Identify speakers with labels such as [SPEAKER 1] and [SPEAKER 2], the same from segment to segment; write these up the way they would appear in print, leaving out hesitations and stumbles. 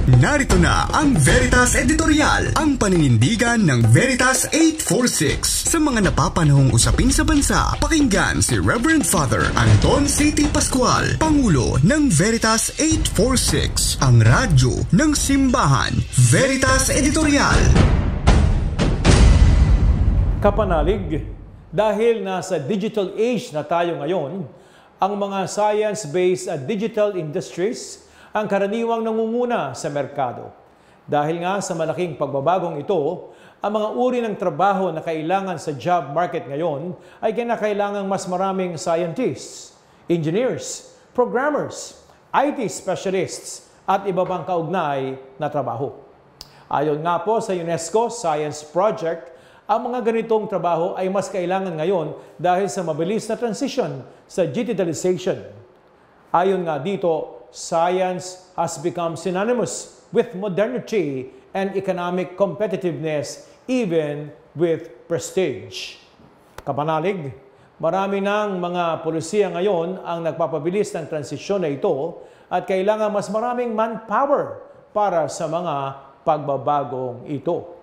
[SPEAKER 1] Narito na ang Veritas Editorial, ang paninindigan ng Veritas 846 sa mga napapanahong usapin sa bansa. Pakinggan si Reverend Father Anton C.T. Pascual, Pangulo ng Veritas 846, ang radyo ng simbahan. Veritas Editorial.
[SPEAKER 2] Kapanalig, dahil nasa digital age na tayo ngayon, ang mga science-based digital industries ang karaniwang nangunguna sa merkado. Dahil nga sa malaking pagbabagong ito, ang mga uri ng trabaho na kailangan sa job market ngayon ay kinakailangang mas maraming scientists, engineers, programmers, IT specialists at iba pang kaugnay na trabaho. Ayon nga po sa UNESCO Science Project, ang mga ganitong trabaho ay mas kailangan ngayon dahil sa mabilis na transition sa digitalization. Ayon nga dito, science has become synonymous with modernity and economic competitiveness, even with prestige. Kapanalig, marami ng mga polisiya ngayon ang nagpapabilis ng transisyon na ito at kailangan mas maraming manpower para sa mga pagbabagong ito.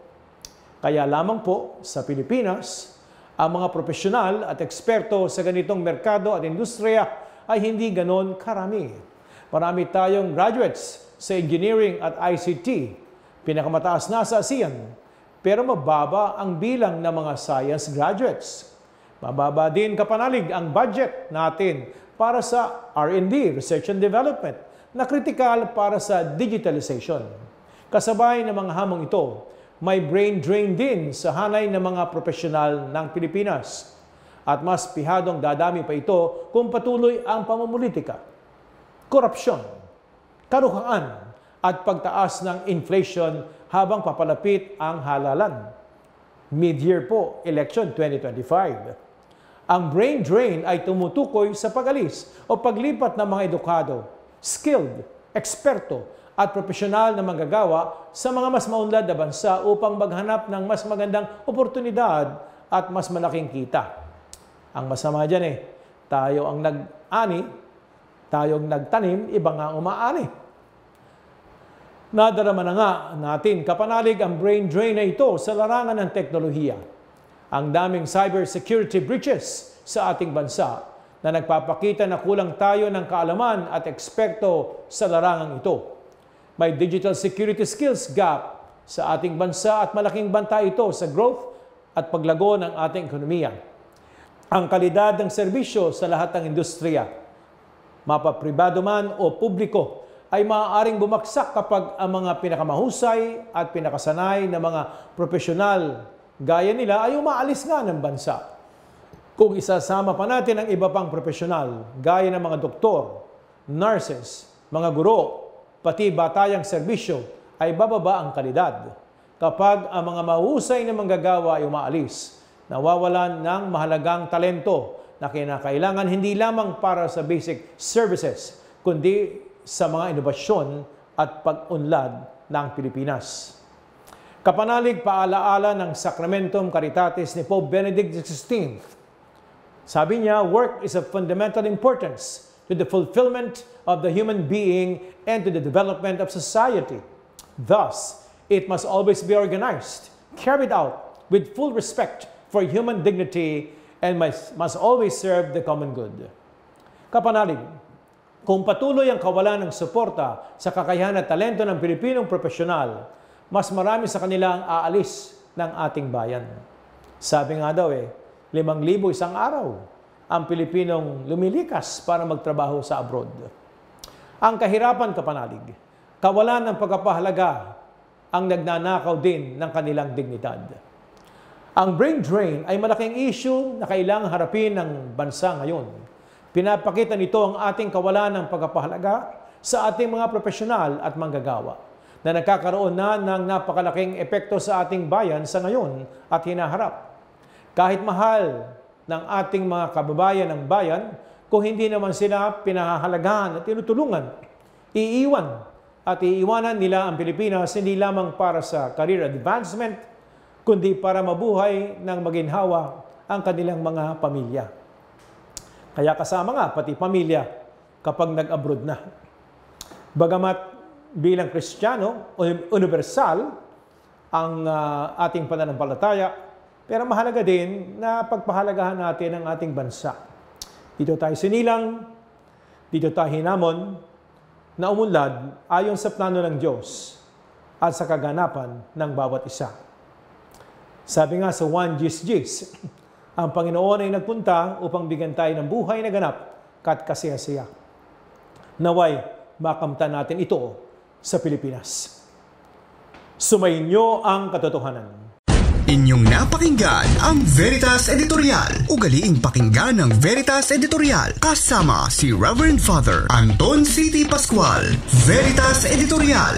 [SPEAKER 2] Kaya lamang po sa Pilipinas, ang mga profesional at eksperto sa ganitong merkado at industriya ay hindi ganon karami. Marami tayong graduates sa engineering at ICT, pinakamataas na sa ASEAN, pero mababa ang bilang ng mga science graduates. Mababa din kapanalig ang budget natin para sa R&D, Research and Development, na kritikal para sa digitalization. Kasabay ng mga hamong ito, may brain drain din sa hanay ng mga profesional ng Pilipinas. At mas pihadong dadami pa ito kung patuloy ang pamumulitika, korupsyon, karuhaan at pagtaas ng inflation habang papalapit ang halalan. Mid-year po, election 2025. Ang brain drain ay tumutukoy sa pag-alis o paglipat ng mga edukado, skilled, eksperto at profesional na manggagawa sa mga mas maunlad na bansa upang maghanap ng mas magandang oportunidad at mas malaking kita. Ang masama dyan tayo ang nag-ani, tayong nagtanim, iba nga umaani. Nadarama na nga natin kapanalig ang brain drain na ito sa larangan ng teknolohiya. Ang daming cybersecurity breaches sa ating bansa na nagpapakita na kulang tayo ng kaalaman at eksperto sa larangan ito. May digital security skills gap sa ating bansa at malaking banta ito sa growth at paglago ng ating ekonomiya. Ang kalidad ng serbisyo sa lahat ng industriya, mapapribado man o publiko, ay maaaring bumagsak kapag ang mga pinakamahusay at pinakasanay na mga profesional gaya nila ay umaalis nga ng bansa. Kung isasama pa natin ang iba pang profesional gaya ng mga doktor, nurses, mga guro, pati batayang serbisyo, ay bababa ang kalidad. Kapag ang mga mahusay na manggagawa ay umaalis, nawawalan ng mahalagang talento na kinakailangan hindi lamang para sa basic services, kundi sa mga inobasyon at pag-unlad ng Pilipinas. Kapanalig, paalaala ng Sacramentum Caritatis ni Pope Benedict XVI. Sabi niya, work is of fundamental importance to the fulfillment of the human being and to the development of society. Thus, it must always be organized, carried out with full respect for human dignity, and must always serve the common good. Kapanalig, kung patuloy ang kawalan ng suporta sa kakayahan at talento ng Pilipinong profesional, mas marami sa kanila ang aalis ng ating bayan. Sabi nga daw 5,000 isang araw ang Pilipinong lumilikas para magtrabaho sa abroad. Ang kahirapan, kapanalig, kawalan ng pagpapahalaga ang nagnanakaw din ng kanilang dignidad. Ang brain drain ay malaking issue na kailangang harapin ng bansa ngayon. Pinapakita nito ang ating kawalan ng pagpapahalaga sa ating mga profesional at manggagawa na nagkakaroon na ng napakalaking epekto sa ating bayan sa ngayon at hinaharap. Kahit mahal ng ating mga kababayan ng bayan, kung hindi naman sila pinahahalagahan at tinutulungan, iiwanan nila ang Pilipinas hindi lamang para sa career advancement, kundi para mabuhay ng maginhawa ang kanilang mga pamilya. Kaya kasama nga pati pamilya kapag nag-abroad na. Bagamat bilang Kristiyano, universal ang ating pananampalataya, pero mahalaga din na pagpahalagahan natin ang ating bansa. Dito tayo sinilang, dito tayo hinamon, na umunlad ayon sa plano ng Diyos at sa kaganapan ng bawat isa. Sabi nga sa 1 Gs, ang Panginoon ay nagpunta upang bigyan tayo ng buhay na ganap at kasiyasiya. Naway, makamtan natin ito sa Pilipinas. Sumainyo ang katotohanan.
[SPEAKER 1] Inyong napakinggan ang Veritas Editorial. Ugaliing pakinggan ng Veritas Editorial kasama si Reverend Father Anton C.T. Pascual. Veritas Editorial.